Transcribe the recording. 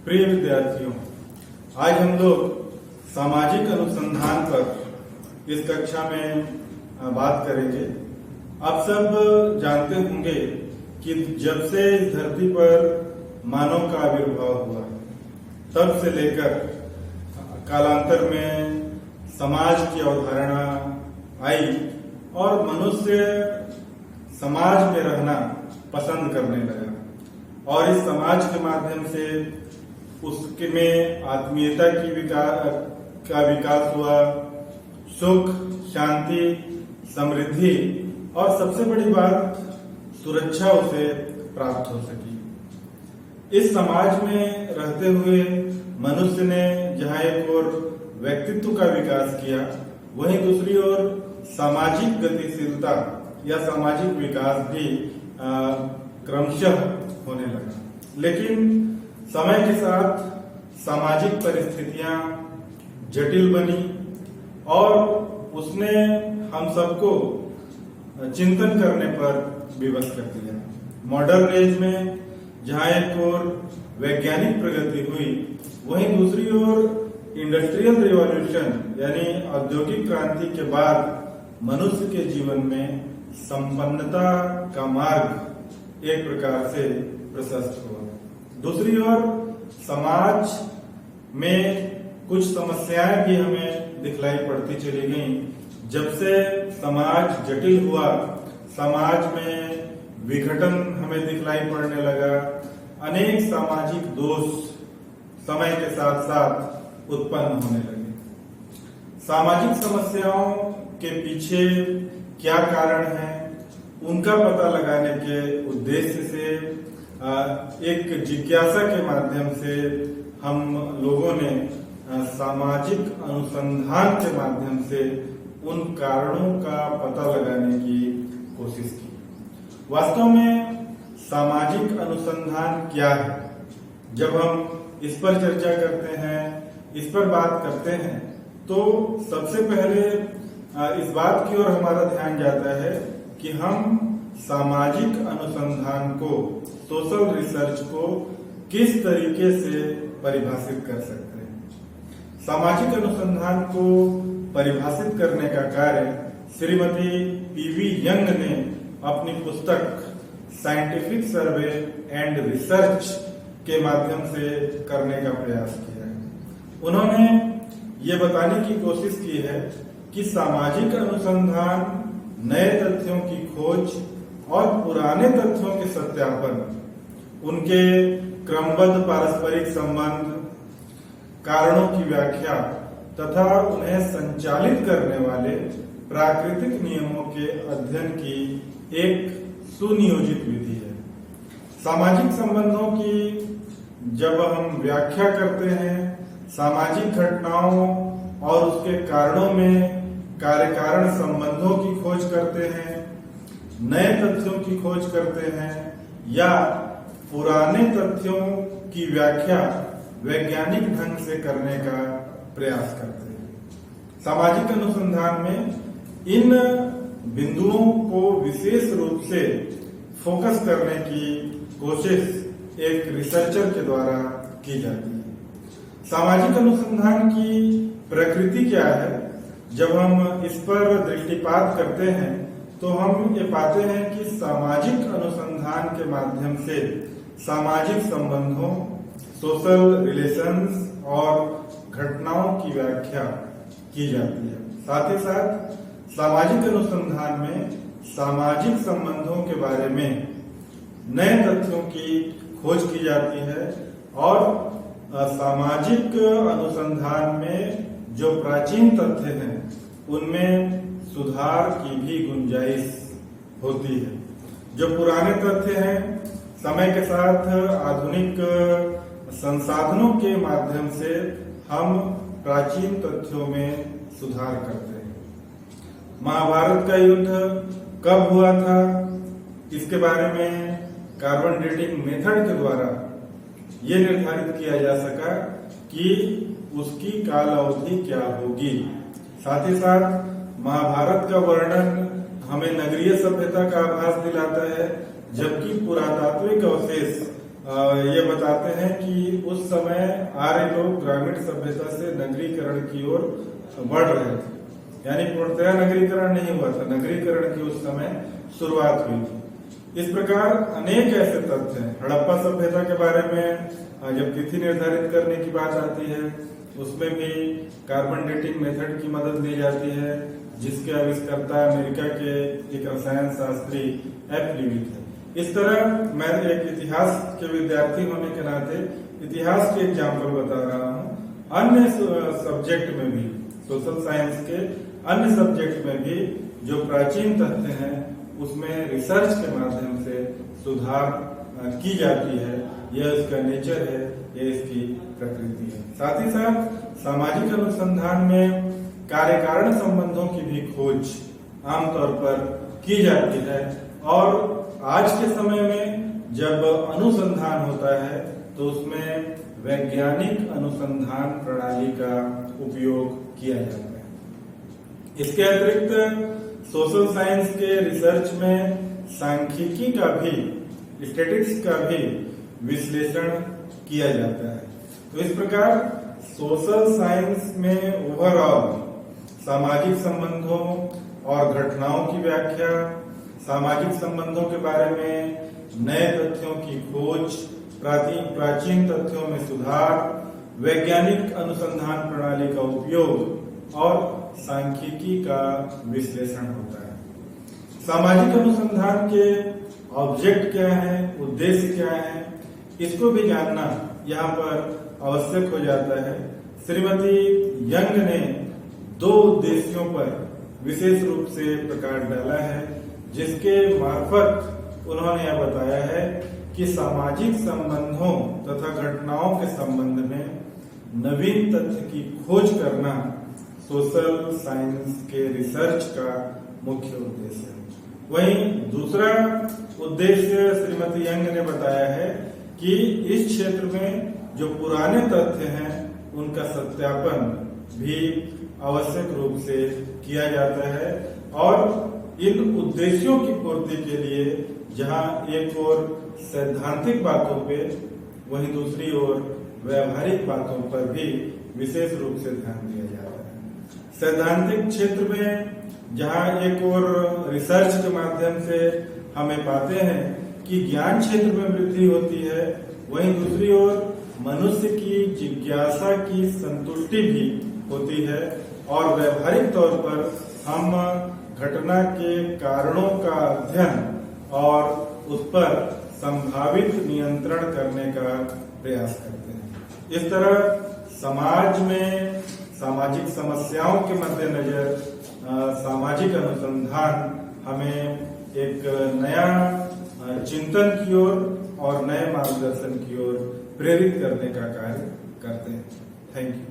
प्रिय विद्यार्थियों, आज हम लोग सामाजिक अनुसंधान पर इस कक्षा में बात करेंगे। आप सब जानते होंगे कि जब से इस धरती पर मानव का आविर्भाव हुआ तब से लेकर कालांतर में समाज की अवधारणा आई और मनुष्य समाज में रहना पसंद करने लगा और इस समाज के माध्यम से उसके में आत्मीयता का विकास हुआ, सुख, शांति, समृद्धि और सबसे बड़ी बात सुरक्षा उसे प्राप्त हो सकी। इस समाज में रहते हुए मनुष्य ने जहाँ एक ओर व्यक्तित्व का विकास किया, वहीं दूसरी ओर सामाजिक गतिशीलता या सामाजिक विकास भी क्रमशः होने लगा। लेकिन समय के साथ सामाजिक परिस्थितियां जटिल बनी और उसने हम सबको चिंतन करने पर विवश कर दिया। मॉडर्न एज में जहाँ एक ओर वैज्ञानिक प्रगति हुई, वहीं दूसरी ओर इंडस्ट्रियल रिवॉल्यूशन यानी औद्योगिक क्रांति के बाद मनुष्य के जीवन में संपन्नता का मार्ग एक प्रकार से प्रशस्त हुआ। दूसरी ओर समाज में कुछ समस्याएं भी हमें दिखलाई पड़ती चली गईं। जब से समाज जटिल हुआ, समाज में विघटन हमें दिखलाई पड़ने लगा, अनेक सामाजिक दोष समय के साथ साथ उत्पन्न होने लगे। सामाजिक समस्याओं के पीछे क्या कारण है, उनका पता लगाने के उद्देश्य से एक जिज्ञासा के माध्यम से हम लोगों ने सामाजिक अनुसंधान के माध्यम से उन कारणों का पता लगाने की कोशिश की। वास्तव में सामाजिक अनुसंधान क्या है? जब हम इस पर चर्चा करते हैं, इस पर बात करते हैं, तो सबसे पहले इस बात की ओर हमारा ध्यान जाता है कि हम सामाजिक अनुसंधान को, सोशल रिसर्च को किस तरीके से परिभाषित कर सकते हैं। सामाजिक अनुसंधान को परिभाषित करने का कार्य श्रीमती पीवी यंग ने अपनी पुस्तक साइंटिफिक सर्वे एंड रिसर्च के माध्यम से करने का प्रयास किया है। उन्होंने ये बताने की कोशिश की है कि सामाजिक अनुसंधान नए तथ्यों की खोज और पुराने तथ्यों के सत्यापन, उनके क्रमबद्ध पारस्परिक संबंध, कारणों की व्याख्या तथा उन्हें संचालित करने वाले प्राकृतिक नियमों के अध्ययन की एक सुनियोजित विधि है। सामाजिक संबंधों की जब हम व्याख्या करते हैं, सामाजिक घटनाओं और उसके कारणों में कार्य कारण संबंधों की खोज करते हैं, नए तथ्यों की खोज करते हैं या पुराने तथ्यों की व्याख्या वैज्ञानिक ढंग से करने का प्रयास करते हैं। सामाजिक अनुसंधान में इन बिंदुओं को विशेष रूप से फोकस करने की कोशिश एक रिसर्चर के द्वारा की जाती है। सामाजिक अनुसंधान की प्रकृति क्या है? जब हम इस पर दृष्टिपात करते हैं तो हम ये पाते हैं कि सामाजिक अनुसंधान के माध्यम से सामाजिक संबंधों, सोशल रिलेशंस और घटनाओं की व्याख्या की जाती है। साथ ही साथ सामाजिक अनुसंधान में सामाजिक संबंधों के बारे में नए तथ्यों की खोज की जाती है और सामाजिक अनुसंधान में जो प्राचीन तथ्य हैं उनमें सुधार की भी गुंजाइश होती है। जो पुराने तथ्य हैं, समय के साथ आधुनिक संसाधनों के माध्यम से हम प्राचीन तथ्यों में सुधार करते हैं। महाभारत का युद्ध कब हुआ था, इसके बारे में कार्बन डेटिंग मेथड के द्वारा ये निर्धारित किया जा सका कि उसकी काल अवधि क्या होगी। साथ ही साथ महाभारत का वर्णन हमें नगरीय सभ्यता का आभास दिलाता है, जबकि पुरातात्विक अवशेष ये बताते हैं कि उस समय आर्य लोग ग्रामीण सभ्यता से नगरीकरण की ओर बढ़ रहे थे, यानी पूर्णतया नगरीकरण नहीं हुआ था, नगरीकरण की उस समय शुरुआत हुई थी। इस प्रकार अनेक ऐसे तथ्य हैं। हड़प्पा सभ्यता के बारे में जब तिथि निर्धारित करने की बात आती है, उसमें भी कार्बन डेटिंग मेथड की मदद ली जाती है, जिसके आविष्कर्ता अमेरिका के एक रसायन शास्त्री एफ लीविथ है। इस तरह मैं एक इतिहास के विद्यार्थी होने के नाते इतिहास के एग्जाम्पल बता रहा हूँ। अन्य सब्जेक्ट में भी, सोशल साइंस के अन्य सब्जेक्ट में भी जो प्राचीन तथ्य हैं उसमें रिसर्च के माध्यम से सुधार की जाती है। यह इसका नेचर है, यह इसकी प्रकृति है। साथ ही साथ सामाजिक अनुसंधान में कार्य कारण संबंधों की भी खोज आमतौर पर की जाती है, और आज के समय में जब अनुसंधान होता है तो उसमें वैज्ञानिक अनुसंधान प्रणाली का उपयोग किया जाता है। इसके अतिरिक्त सोशल साइंस के रिसर्च में सांख्यिकी का भी, स्टैटिस्टिक्स का भी विश्लेषण किया जाता है। तो इस प्रकार सोशल साइंस में ओवरऑल सामाजिक संबंधों और घटनाओं की व्याख्या, सामाजिक संबंधों के बारे में नए तथ्यों की खोज, प्राचीन तथ्यों में सुधार, वैज्ञानिक अनुसंधान प्रणाली का उपयोग और सांख्यिकी का विश्लेषण होता है। सामाजिक अनुसंधान के ऑब्जेक्ट क्या है, उद्देश्य क्या है, इसको भी जानना यहाँ पर आवश्यक हो जाता है। श्रीमती यंग ने 2 उद्देश्यों पर विशेष रूप से प्रकाश डाला है, जिसके मार्फत उन्होंने यह बताया है कि सामाजिक संबंधों तथा घटनाओं के संबंध में नवीन तथ्य की खोज करना सोशल साइंस के रिसर्च का मुख्य उद्देश्य है। वहीं दूसरा उद्देश्य श्रीमती यंग ने बताया है कि इस क्षेत्र में जो पुराने तथ्य हैं उनका सत्यापन भी आवश्यक रूप से किया जाता है, और इन उद्देश्यों की पूर्ति के लिए जहां एक ओर सैद्धांतिक बातों पे, वहीं दूसरी ओर व्यवहारिक बातों पर भी विशेष रूप से ध्यान दिया जाता है। सैद्धांतिक क्षेत्र में जहां एक ओर रिसर्च के माध्यम से हमें पाते हैं कि ज्ञान क्षेत्र में वृद्धि होती है, वहीं दूसरी ओर मनुष्य की जिज्ञासा की संतुष्टि भी होती है, और व्यवहारिक तौर पर हम घटना के कारणों का अध्ययन और उस पर संभावित नियंत्रण करने का प्रयास करते हैं। इस तरह समाज में सामाजिक समस्याओं के मद्देनजर सामाजिक अनुसंधान हमें एक नया चिंतन की ओर और नए मार्गदर्शन की ओर प्रेरित करने का कार्य करते हैं। Thank you.